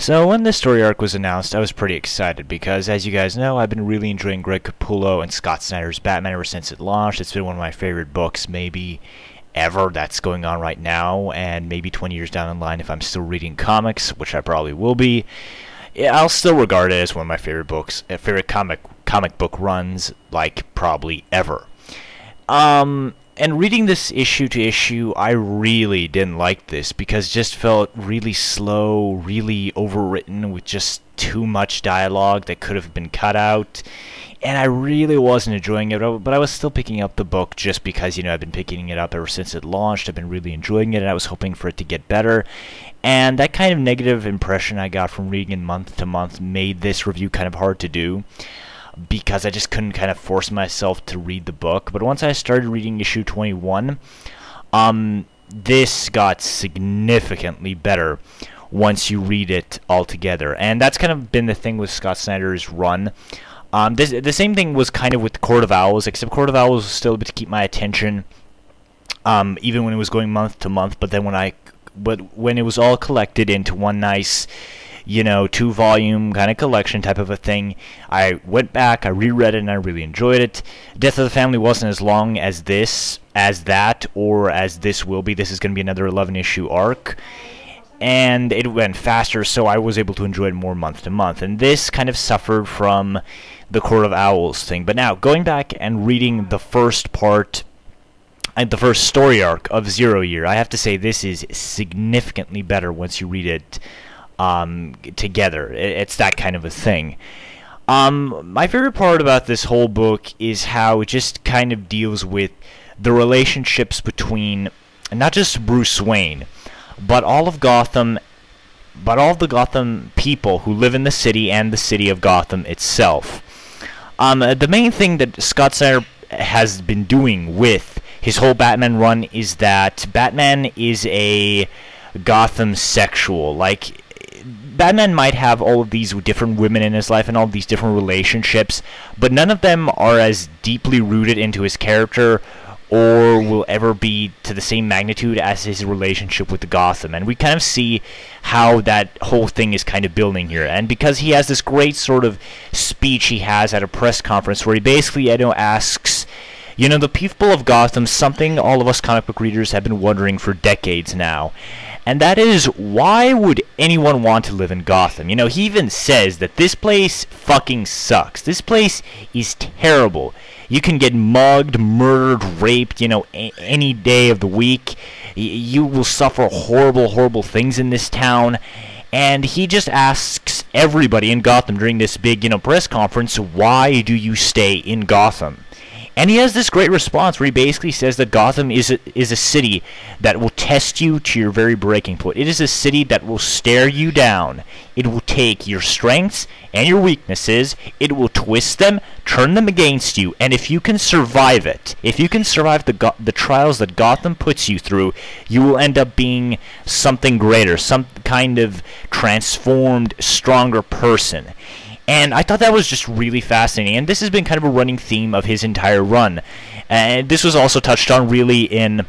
So when this story arc was announced, I was pretty excited because, as you guys know, I've been really enjoying Greg Capullo and Scott Snyder's Batman ever since it launched. It's been one of my favorite books, maybe ever, that's going on right now, and maybe 20 years down the line if I'm still reading comics, which I probably will be. I'll still regard it as one of my favorite books, favorite comic book runs, like, probably ever. And reading this issue to issue, I really didn't like this because it just felt really slow, really overwritten with just too much dialogue that could have been cut out. And I really wasn't enjoying it, but I was still picking up the book just because, I've been picking it up ever since it launched. I've been really enjoying it, and I was hoping for it to get better. And that kind of negative impression I got from reading it month to month made this review kind of hard to do, because I just couldn't kind of force myself to read the book. But once I started reading issue 21, this got significantly better once you read it all together. And that's kind of been the thing with Scott Snyder's run. The same thing was kind of with Court of Owls, except Court of Owls was still able to keep my attention, even when it was going month to month. But then when it was all collected into one nice, 2-volume kind of collection type of a thing, I went back, I reread it, and I really enjoyed it. Death of the Family wasn't as long as that, or as this will be. This is going to be another 11-issue arc, and it went faster, so I was able to enjoy it more month to month. And this kind of suffered from the Court of Owls thing. But now, going back and reading the first part, and the first story arc of Zero Year, I have to say this is significantly better once you read it together. It's that kind of a thing. My favorite part about this whole book is how it just kind of deals with the relationships between not just Bruce Wayne, but all of Gotham, the Gotham people who live in the city and the city of Gotham itself. The main thing that Scott Snyder has been doing with his whole Batman run is that Batman is a Gotham sexual. Like, Batman might have all of these different women in his life and all of these different relationships, but none of them are as deeply rooted into his character or will ever be to the same magnitude as his relationship with Gotham. And we kind of see how that whole thing is kind of building here. And because he has this great sort of speech he has at a press conference where he basically, asks, the people of Gotham, something all of us comic book readers have been wondering for decades now. And that is, why would anyone want to live in Gotham? He even says that this place fucking sucks. This place is terrible. You can get mugged, murdered, raped, any day of the week. You will suffer horrible, horrible things in this town. And he just asks everybody in Gotham during this big, press conference, why do you stay in Gotham? And he has this great response where he basically says that Gotham is a city that will test you to your very breaking point. It is a city that will stare you down. It will take your strengths and your weaknesses, it will twist them, turn them against you, and if you can survive it, if you can survive the trials that Gotham puts you through, you will end up being something greater, some kind of transformed, stronger person. And I thought that was just really fascinating, and this has been kind of a running theme of his entire run. And this was also touched on really in,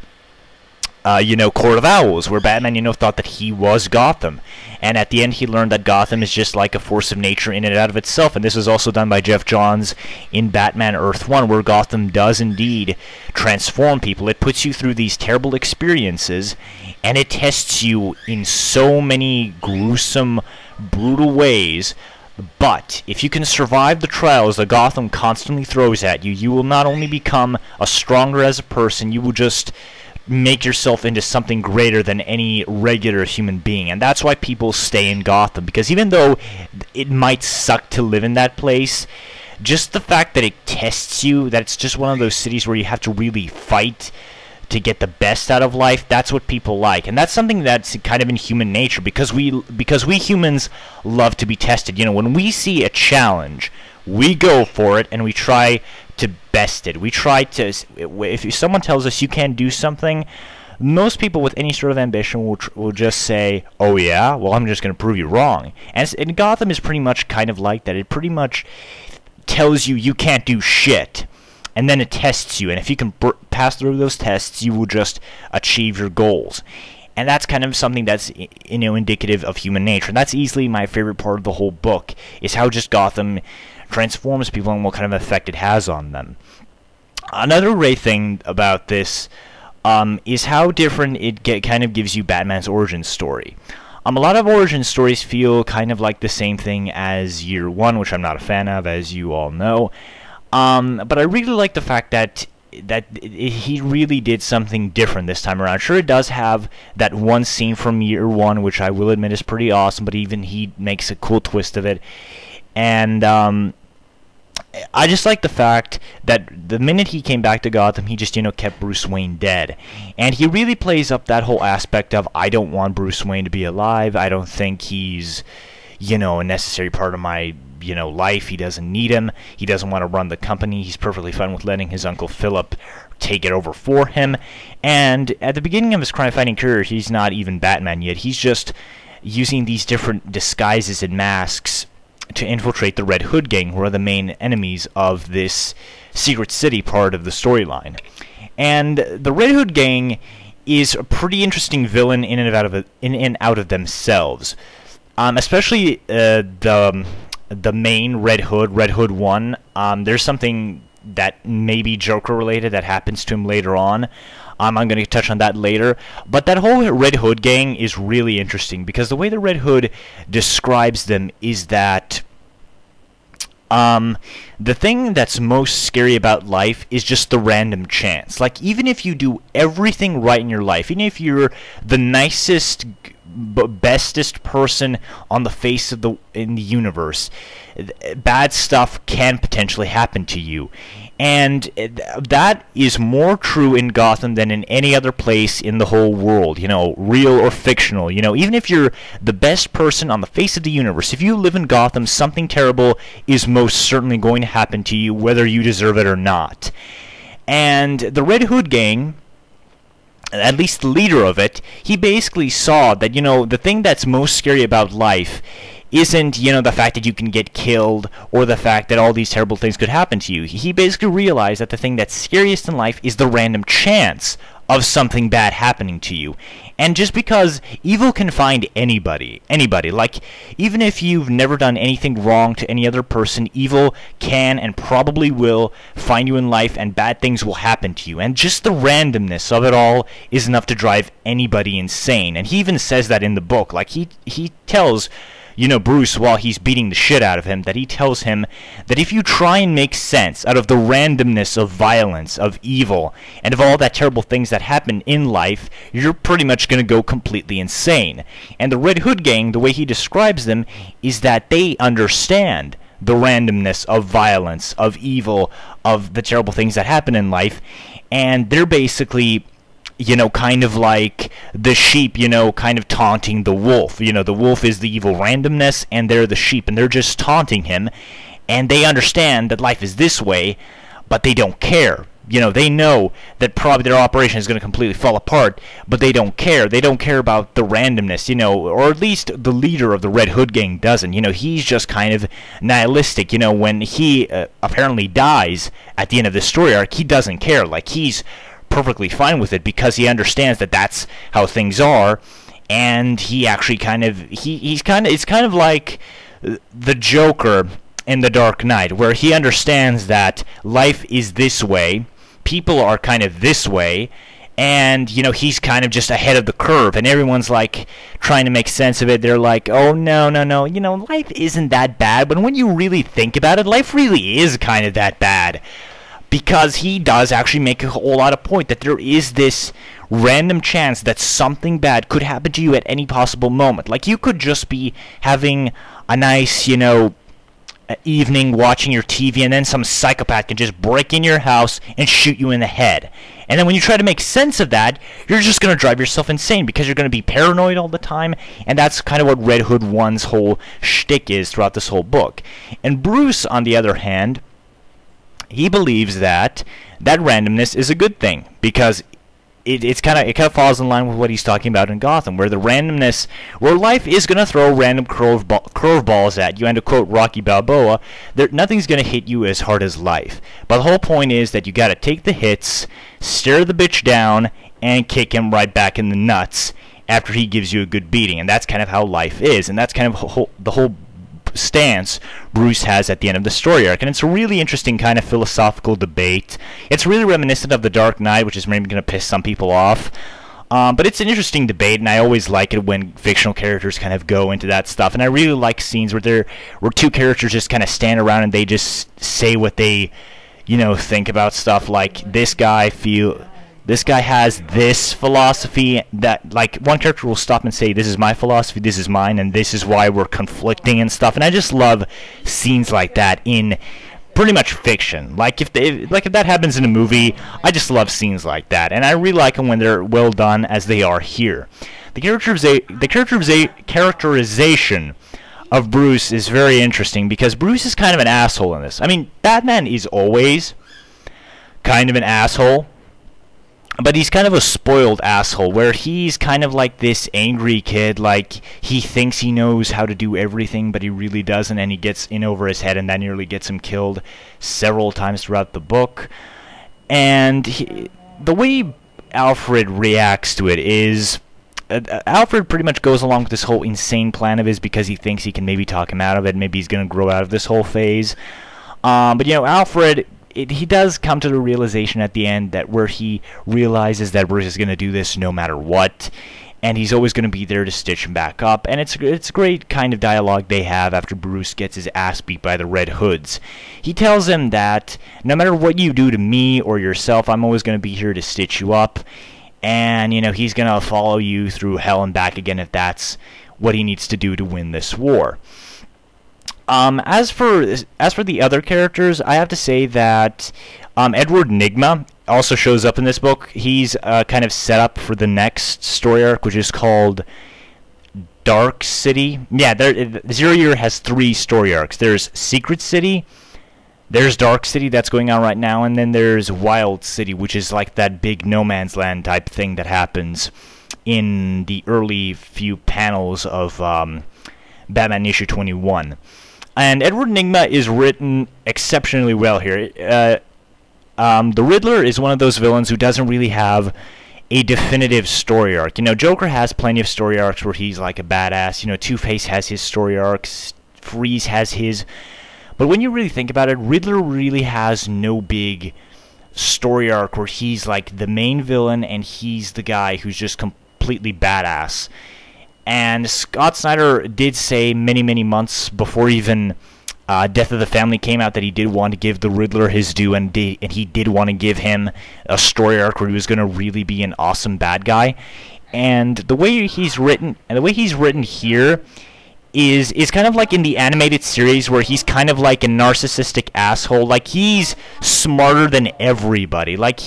Court of Owls, where Batman, thought that he was Gotham. And at the end, he learned that Gotham is just like a force of nature in and out of itself. And this was also done by Jeff Johns in Batman Earth 1, where Gotham does indeed transform people. It puts you through these terrible experiences, and it tests you in so many gruesome, brutal ways. But if you can survive the trials that Gotham constantly throws at you, you will not only become a stronger as a person, you will just make yourself into something greater than any regular human being. And that's why people stay in Gotham, because even though it might suck to live in that place, just the fact that it tests you, that it's just one of those cities where you have to really fight to get the best out of life, that's what people like. And that's something that's kind of in human nature, because we humans love to be tested. When we see a challenge, we go for it and we try to best it. We try to, if someone tells us you can't do something, most people with any sort of ambition will just say, oh yeah, well, I'm just going to prove you wrong. And Gotham is pretty much kind of like that. It pretty much tells you can't do shit, and then it tests you, and if you can pass through those tests, you will just achieve your goals. And that's kind of something that's, indicative of human nature. And that's easily my favorite part of the whole book, is how just Gotham transforms people and what kind of effect it has on them. Another great thing about this is how different it kind of gives you Batman's origin story. A lot of origin stories feel kind of like the same thing as Year One, which I'm not a fan of, as you all know. But I really like the fact that he really did something different this time around. Sure, it does have that one scene from Year One, which I will admit is pretty awesome, but even he makes a cool twist of it. And I just like the fact that the minute he came back to Gotham, he just, kept Bruce Wayne dead. And he really plays up that whole aspect of, I don't want Bruce Wayne to be alive. I don't think he's, a necessary part of my, life. He doesn't need him. He doesn't want to run the company. He's perfectly fine with letting his Uncle Philip take it over for him. And at the beginning of his crime-fighting career, he's not even Batman yet. He's just using these different disguises and masks to infiltrate the Red Hood gang, who are the main enemies of this Secret City part of the storyline. And the Red Hood gang is a pretty interesting villain in and out of themselves. Especially the main Red Hood 1. There's something that may be Joker related that happens to him later on. I'm going to touch on that later. But that whole Red Hood gang is really interesting, because the way the Red Hood describes them is that the thing that's most scary about life is just the random chance. Like, even if you do everything right in your life, even if you're the nicest, bestest person on the face of in the universe, bad stuff can potentially happen to you. And that is more true in Gotham than in any other place in the whole world, real or fictional. Even if you're the best person on the face of the universe, if you live in Gotham, something terrible is most certainly going to happen to you, whether you deserve it or not. And the Red Hood gang, at least the leader of it, he basically saw that, the thing that's most scary about life isn't, the fact that you can get killed or the fact that all these terrible things could happen to you. He basically realized that the thing that's scariest in life is the random chance of something bad happening to you. And just because evil can find anybody, like, even if you've never done anything wrong to any other person, evil can and probably will find you in life, and bad things will happen to you. And just the randomness of it all is enough to drive anybody insane. And he even says that in the book. Like, he tells Bruce, while he's beating the shit out of him, that he tells him that if you try and make sense out of the randomness of violence, of evil, and of all that terrible things that happen in life, you're pretty much going to go completely insane. And the Red Hood gang, the way he describes them, is that they understand the randomness of violence, of evil, of the terrible things that happen in life, and they're basically, kind of like the sheep, kind of taunting the wolf. The wolf is the evil randomness, and they're the sheep, and they're just taunting him. And they understand that life is this way, but they don't care. They know that probably their operation is going to completely fall apart, but they don't care. They don't care about the randomness, or at least the leader of the Red Hood gang doesn't. He's just kind of nihilistic. When he apparently dies at the end of the story arc, he doesn't care. Like, he's perfectly fine with it, because he understands that that's how things are. And he actually it's kind of like the Joker in The Dark Knight, where he understands that life is this way, people are kind of this way, and he's kind of just ahead of the curve, and everyone's like trying to make sense of it. They're like, oh no, life isn't that bad. But when you really think about it, life really is kind of that bad. Because he does actually make a whole lot of point that there is this random chance that something bad could happen to you at any possible moment. Like, you could just be having a nice, evening watching your TV, and then some psychopath can just break in your house and shoot you in the head. And then when you try to make sense of that, you're just going to drive yourself insane, because you're going to be paranoid all the time. And that's kind of what Red Hood 1's whole shtick is throughout this whole book. And Bruce, on the other hand, he believes that randomness is a good thing, because it kind of falls in line with what he's talking about in Gotham, where the randomness, where life is going to throw random curveballs at you. And to quote Rocky Balboa, nothing's going to hit you as hard as life. But the whole point is that you got to take the hits, stare the bitch down, and kick him right back in the nuts. after he gives you a good beating, and that's kind of how life is, and that's kind of the whole stance Bruce has at the end of the story arc. And it's a really interesting kind of philosophical debate. It's really reminiscent of The Dark Knight, which is maybe going to piss some people off. But it's an interesting debate, and I always like it when fictional characters kind of go into that stuff. And I really like scenes where two characters just kind of stand around and they just say what they, think about stuff. Like, this guy has this philosophy that, like, one character will stop and say, this is my philosophy, this is mine, and this is why we're conflicting and stuff. And I just love scenes like that in pretty much fiction. Like if that happens in a movie, I just love scenes like that, and I really like them when they're well done, as they are here. The characterization of Bruce is very interesting, because Bruce is kind of an asshole in this. I mean, Batman is always kind of an asshole, but he's kind of a spoiled asshole, where he's kind of like this angry kid, like he thinks he knows how to do everything, but he really doesn't, and he gets in over his head, and that nearly gets him killed several times throughout the book. And the way Alfred reacts to it is, Alfred pretty much goes along with this whole insane plan of his because he thinks he can maybe talk him out of it, maybe he's going to grow out of this whole phase. But Alfred, he does come to the realization at the end that where he realizes that Bruce is going to do this no matter what, and he's always going to be there to stitch him back up. And it's a great kind of dialogue they have after Bruce gets his ass beat by the Red Hoods. He tells him that no matter what you do to me or yourself, I'm always going to be here to stitch you up, and he's going to follow you through hell and back again if that's what he needs to do to win this war. As for the other characters, I have to say that Edward Nygma also shows up in this book. He's kind of set up for the next story arc, which is called Dark City. Yeah, Zero Year has 3 story arcs. There's Secret City, there's Dark City that's going on right now, and then there's Wild City, which is like that big no man's land type thing that happens in the early few panels of Batman issue 21. And Edward Nygma is written exceptionally well here. The Riddler is one of those villains who doesn't really have a definitive story arc. Joker has plenty of story arcs where he's like a badass. Two-Face has his story arcs. Freeze has his. But when you really think about it, Riddler really has no big story arc where he's like the main villain and he's the guy who's just completely badass. And Scott Snyder did say many, many months before even Death of the Family came out that he did want to give the Riddler his due, and he did want to give him a story arc where he was going to really be an awesome bad guy. And the way he's written, here is kind of like in the animated series where he's kind of like a narcissistic asshole. Like, he's smarter than everybody. Like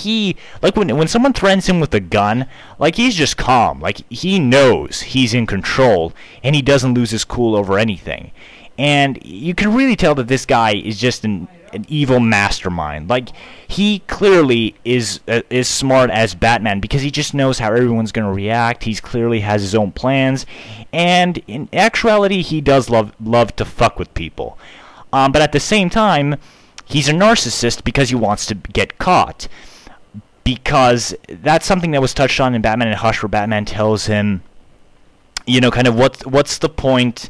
when someone threatens him with a gun, like, he's just calm. Like, he knows he's in control, and he doesn't lose his cool over anything. And you can really tell that this guy is just an evil mastermind. Like, he clearly is smart as Batman because he just knows how everyone's going to react. He clearly has his own plans, and in actuality, he does love to fuck with people. But at the same time, he's a narcissist because he wants to get caught. Because that's something that was touched on in Batman and Hush, where Batman tells him, kind of what's the point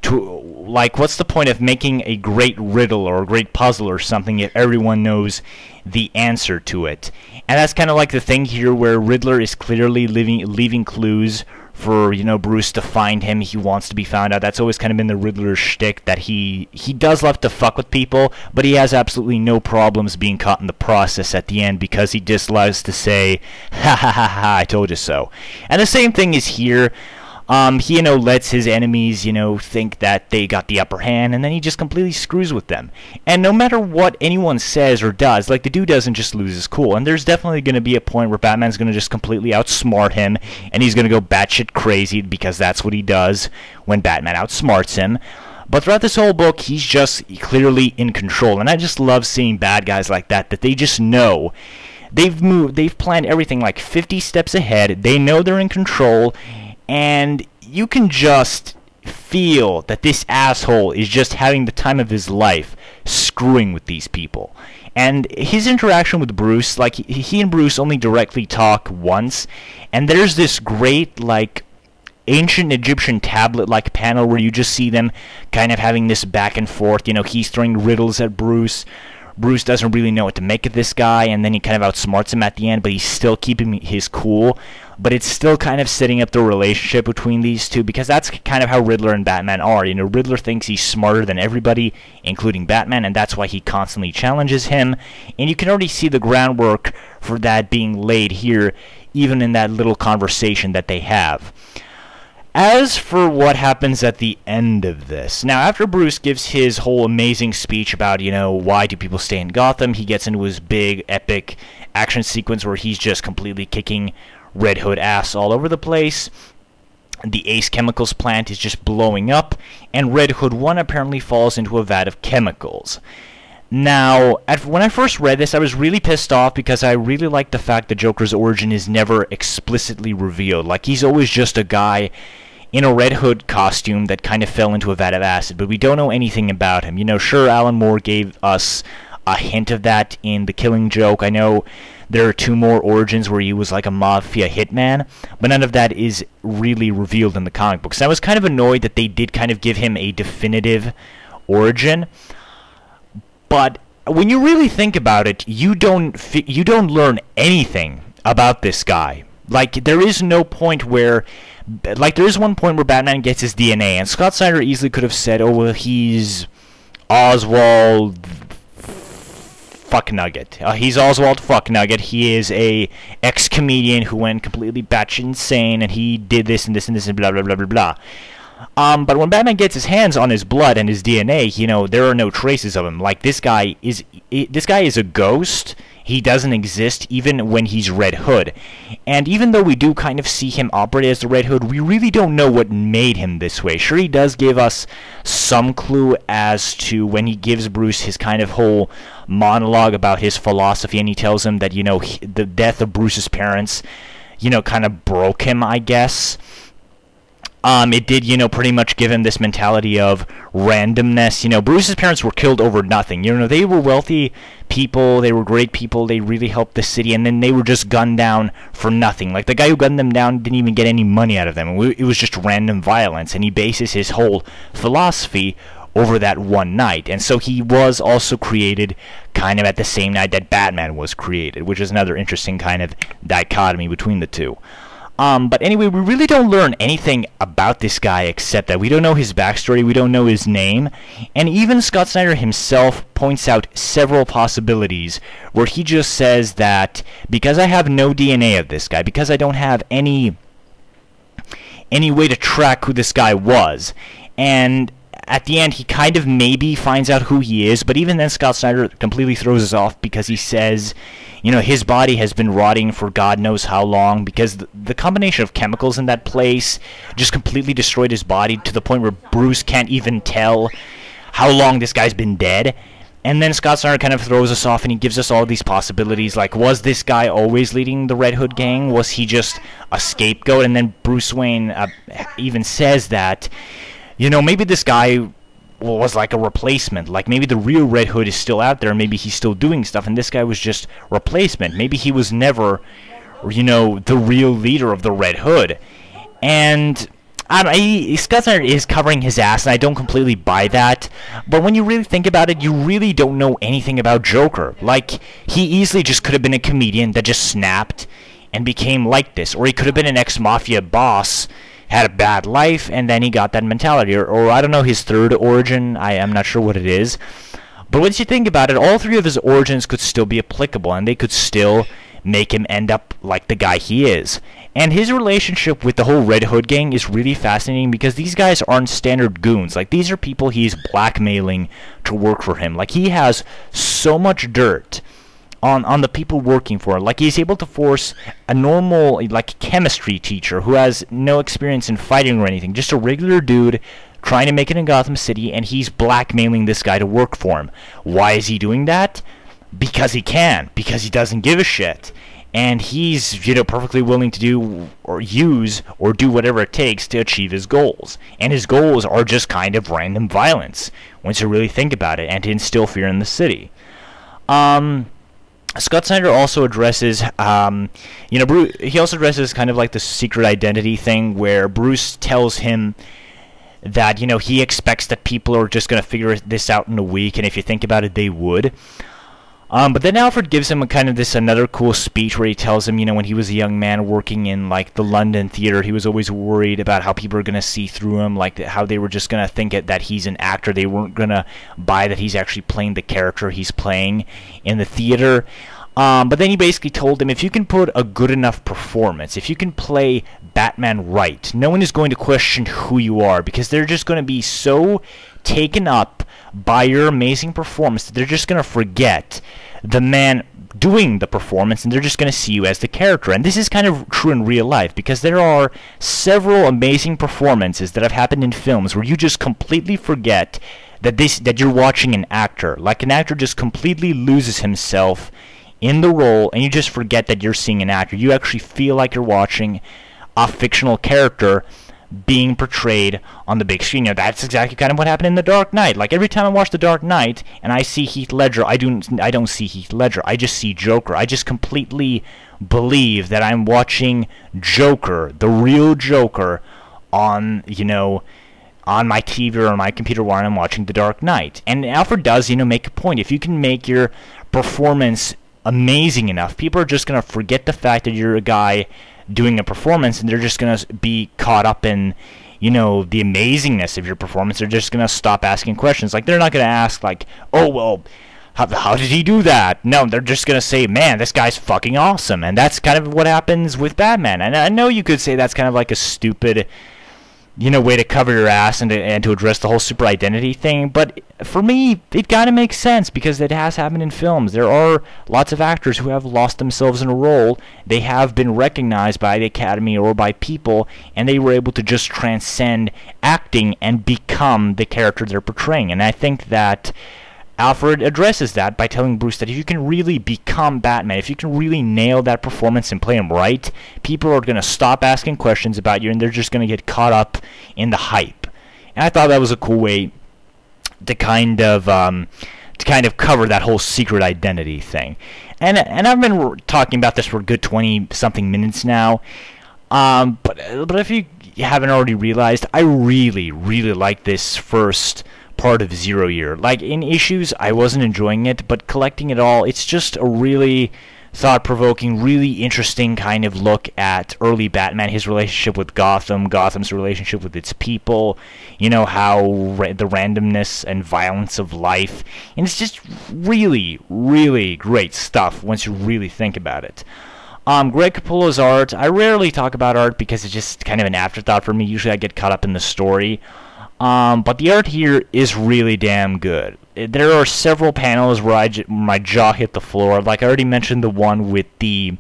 what's the point of making a great riddle or a great puzzle or something if everyone knows the answer to it? And that's kind of like the thing here, where Riddler is clearly leaving clues for Bruce to find him. He wants to be found out. That's always kind of been the Riddler's shtick, that he does love to fuck with people, but he has absolutely no problems being caught in the process at the end, because he just loves to say, ha ha ha ha, I told you so. And the same thing is here. He, lets his enemies, think that they got the upper hand, and then he just completely screws with them. And no matter what anyone says or does, like, the dude doesn't just lose his cool. And there's definitely going to be a point where Batman's going to just completely outsmart him, and he's going to go batshit crazy, because that's what he does when Batman outsmarts him. But throughout this whole book, he's just clearly in control. And I just love seeing bad guys like that they just know. They've planned everything like 50 steps ahead. They know they're in control. And you can just feel that this asshole is just having the time of his life screwing with these people. And his interaction with Bruce, like, he and Bruce only directly talk once, and there's this great, like, ancient Egyptian tablet-like panel where you just see them kind of having this back and forth. You know, he's throwing riddles at Bruce. Bruce doesn't really know what to make of this guy, and then he kind of outsmarts him at the end, but he's still keeping his cool. But it's still kind of setting up the relationship between these two, because that's kind of how Riddler and Batman are. You know, Riddler thinks he's smarter than everybody, including Batman, and that's why he constantly challenges him. And you can already see the groundwork for that being laid here, even in that little conversation that they have. As for what happens at the end of this, now after Bruce gives his whole amazing speech about, you know, why do people stay in Gotham, he gets into his big, epic action sequence where he's just completely kicking Red Hood ass all over the place. The Ace Chemicals plant is just blowing up, and Red Hood 1 apparently falls into a vat of chemicals. Now, when I first read this, I was really pissed off because I really like the fact that Joker's origin is never explicitly revealed. Like, he's always just a guy in a Red Hood costume that kind of fell into a vat of acid, but we don't know anything about him. You know, sure, Alan Moore gave us a hint of that in The Killing Joke. I know there are 2 more origins where he was like a mafia hitman, but none of that is really revealed in the comic books. I was kind of annoyed that they did kind of give him a definitive origin. But when you really think about it, you don't learn anything about this guy. Like, there is no point where, like, there is one point where Batman gets his DNA, and Scott Snyder easily could have said, oh, well, he's Oswald Fucknugget. He's Oswald Fucknugget. He is a ex-comedian who went completely batshit insane, and he did this and this and this and blah, blah, blah, blah, blah. But when Batman gets his hands on his blood and his DNA, you know, there are no traces of him. Like, this guy is a ghost. He doesn't exist even when he's Red Hood. And even though we do kind of see him operate as the Red Hood, we really don't know what made him this way. Sure, he does give us some clue as to when he gives Bruce his kind of whole monologue about his philosophy, and he tells him that, you know, the death of Bruce's parents, you know, kind of broke him, I guess. It did, you know, pretty much give him this mentality of randomness. You know, Bruce's parents were killed over nothing. You know, they were wealthy people, they were great people, they really helped the city, and then they were just gunned down for nothing. Like, the guy who gunned them down didn't even get any money out of them. It was just random violence, and he bases his whole philosophy over that one night. And so he was also created kind of at the same night that Batman was created, which is another interesting kind of dichotomy between the two. But anyway, we really don't learn anything about this guy except that we don't know his backstory, we don't know his name, and even Scott Snyder himself points out several possibilities where he just says that because I have no DNA of this guy, because I don't have any way to track who this guy was, and at the end he kind of maybe finds out who he is, but even then Scott Snyder completely throws us off because he says, you know, his body has been rotting for God knows how long, because the combination of chemicals in that place just completely destroyed his body to the point where Bruce can't even tell how long this guy's been dead. And then Scott Snyder kind of throws us off and he gives us all these possibilities, like, was this guy always leading the Red Hood gang? Was he just a scapegoat? And then Bruce Wayne even says that, you know, maybe this guy was like a replacement. Like, maybe the real Red Hood is still out there, maybe he's still doing stuff, and this guy was just replacement. Maybe he was never, you know, the real leader of the Red Hood. And Scott Snyder is covering his ass, and I don't completely buy that. But when you really think about it, you really don't know anything about Joker. Like, he easily just could have been a comedian that just snapped and became like this. Or he could have been an ex-mafia boss, had a bad life, and then he got that mentality. Or I don't know his third origin. I am not sure what it is. But once you think about it, all 3 of his origins could still be applicable, and they could still make him end up like the guy he is. And his relationship with the whole Red Hood gang is really fascinating because these guys aren't standard goons. Like, these are people he's blackmailing to work for him. Like, he has so much dirt on the people working for him. Like, he's able to force a normal, like, chemistry teacher who has no experience in fighting or anything, just a regular dude trying to make it in Gotham City, and he's blackmailing this guy to work for him. Why is he doing that? Because he can. Because he doesn't give a shit. And he's, you know, perfectly willing to do or use or do whatever it takes to achieve his goals. And his goals are just kind of random violence, once you really think about it, and to instill fear in the city. Scott Snyder also addresses, he also addresses kind of like the secret identity thing where Bruce tells him that, he expects that people are just going to figure this out in a week, and if you think about it, they would. But then Alfred gives him another cool speech where he tells him, when he was a young man working in like the London theater, he was always worried about how people are going to see through him, like how they were just going to think that he's an actor. They weren't going to buy that he's actually playing the character he's playing in the theater. But then he basically told him, if you can put a good enough performance, if you can play Batman right, no one is going to question who you are, because they're just going to be so taken up by your amazing performance that they're just going to forget the man doing the performance, and they're just going to see you as the character. And this is kind of true in real life, because there are several amazing performances that have happened in films where you just completely forget that you're watching an actor. Like, an actor just completely loses himself in the role, and you just forget that you're seeing an actor. You actually feel like you're watching a fictional character being portrayed on the big screen. That's exactly kind of what happened in The Dark Knight. Like, every time I watch The Dark Knight and I see Heath Ledger, I don't see Heath Ledger. I just see Joker. I just completely believe that I'm watching Joker, the real Joker, on my TV or on my computer while I'm watching The Dark Knight. And Alfred does, make a point. If you can make your performance amazing enough, people are just going to forget the fact that you're a guy doing a performance, and they're just going to be caught up in, the amazingness of your performance. They're just going to stop asking questions. Like, they're not going to ask, like, oh, well, how did he do that? No, they're just going to say, man, this guy's fucking awesome. And that's kind of what happens with Batman. And I know you could say that's kind of like a stupid, way to cover your ass and to address the whole super identity thing, but for me, it kind of makes sense, because it has happened in films. There are lots of actors who have lost themselves in a role. They have been recognized by the Academy or by people, and they were able to just transcend acting and become the character they're portraying. And I think that Alfred addresses that by telling Bruce that if you can really become Batman, if you can really nail that performance and play him right, people are going to stop asking questions about you, and they're just going to get caught up in the hype. And I thought that was a cool way to kind of cover that whole secret identity thing. And I've been talking about this for a good 20-something minutes now. But if you haven't already realized, I really, really like this first part of Zero Year. Like, in issues, I wasn't enjoying it, but collecting it all, it's just a really thought-provoking, really interesting kind of look at early Batman, his relationship with Gotham, Gotham's relationship with its people, how the randomness and violence of life, and it's just really, really great stuff once you really think about it. Greg Capullo's art, I rarely talk about art because it's just kind of an afterthought for me. Usually I get caught up in the story. But the art here is really damn good. There are several panels where my jaw hit the floor. Like I already mentioned, the one with the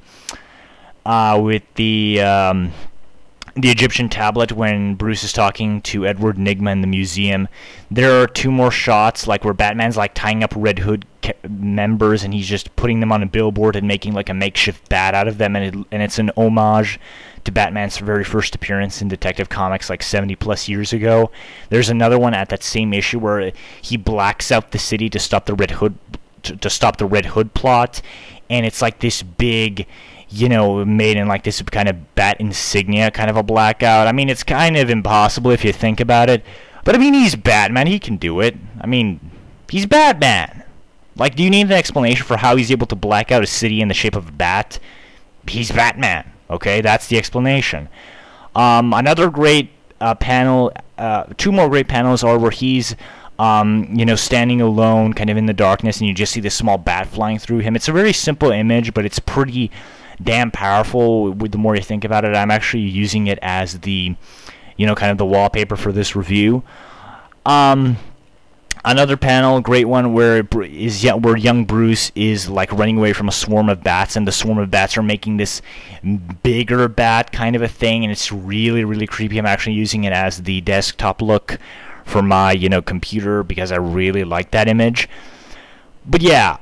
Egyptian tablet when Bruce is talking to Edward Nygma in the museum. There are two more shots, like where Batman's like tying up Red Hood members, and he's just putting them on a billboard and making like a makeshift bat out of them, and it's an homage to Batman's very first appearance in Detective Comics like 70 plus years ago. There's another one at that same issue where he blacks out the city to stop the Red Hood plot, and it's like this big, made in like this kind of bat insignia kind of a blackout. I mean, it's kind of impossible if you think about it, but I mean, he's Batman, he can do it. I mean, he's Batman. Like, do you need an explanation for how he's able to black out a city in the shape of a bat? He's Batman. Okay, that's the explanation. Another great panel, two more great panels are where he's, standing alone, kind of in the darkness, and you just see this small bat flying through him. It's a very simple image, but it's pretty damn powerful. The more you think about it, I'm actually using it as the, kind of the wallpaper for this review. Another panel, great one, where young Bruce is like running away from a swarm of bats, and the swarm of bats are making this bigger bat kind of a thing, and it's really, really creepy. I'm actually using it as the desktop look for my, computer, because I really like that image. But yeah,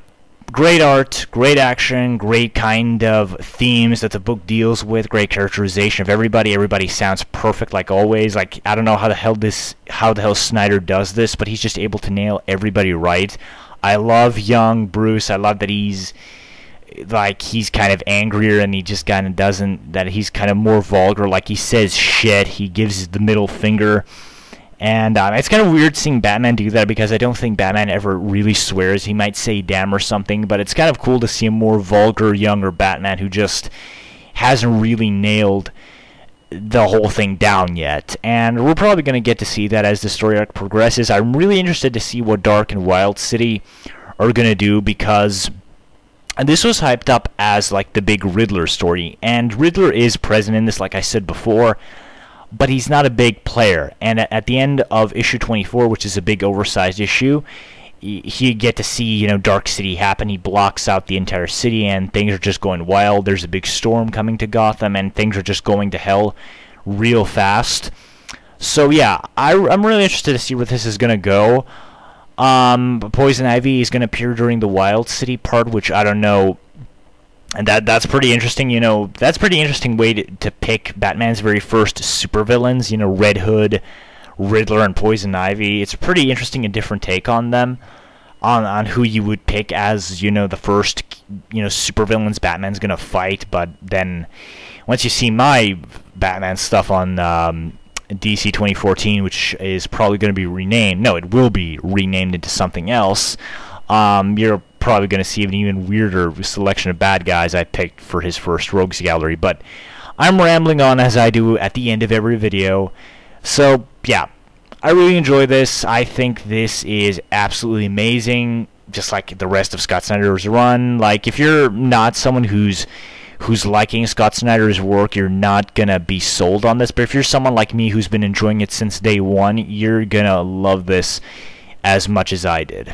great art, great action, great kind of themes that the book deals with, great characterization of everybody. Everybody sounds perfect like always. Like, I don't know how the hell Snyder does this, but he's just able to nail everybody right. I love young Bruce. I love that he's like he's kind of angrier and he just kind of doesn't, that he's kind of more vulgar, like he says shit, he gives the middle finger. And it's kind of weird seeing Batman do that, because I don't think Batman ever really swears. He might say damn or something, but it's kind of cool to see a more vulgar, younger Batman who just hasn't really nailed the whole thing down yet. And we're probably going to get to see that as the story arc progresses. I'm really interested to see what Dark and Wild City are going to do, because this was hyped up as like the big Riddler story, and Riddler is present in this, like I said before, but he's not a big player. And at the end of issue 24, which is a big oversized issue, you get to see, you know, Dark City happen. He blocks out the entire city and things are just going wild. There's a big storm coming to Gotham and things are just going to hell real fast. So yeah, I'm really interested to see where this is going to go. Poison Ivy is going to appear during the Wild City part, which I don't know. And that's pretty interesting, you know. That's a pretty interesting way to pick Batman's very first supervillains, you know, Red Hood, Riddler, and Poison Ivy. It's a pretty interesting and different take on them, on who you would pick as, you know, the first, you know, supervillains Batman's gonna fight. But then once you see my Batman stuff on DC 2014, which is probably going to be renamed, no, it will be renamed into something else, you're probably going to see an even weirder selection of bad guys I picked for his first Rogues Gallery. But I'm rambling on, as I do at the end of every video. So yeah, I really enjoy this. I think this is absolutely amazing, just like the rest of Scott Snyder's run. Like, if you're not someone who's liking Scott Snyder's work, you're not gonna be sold on this. But if you're someone like me who's been enjoying it since day one, you're gonna love this as much as I did.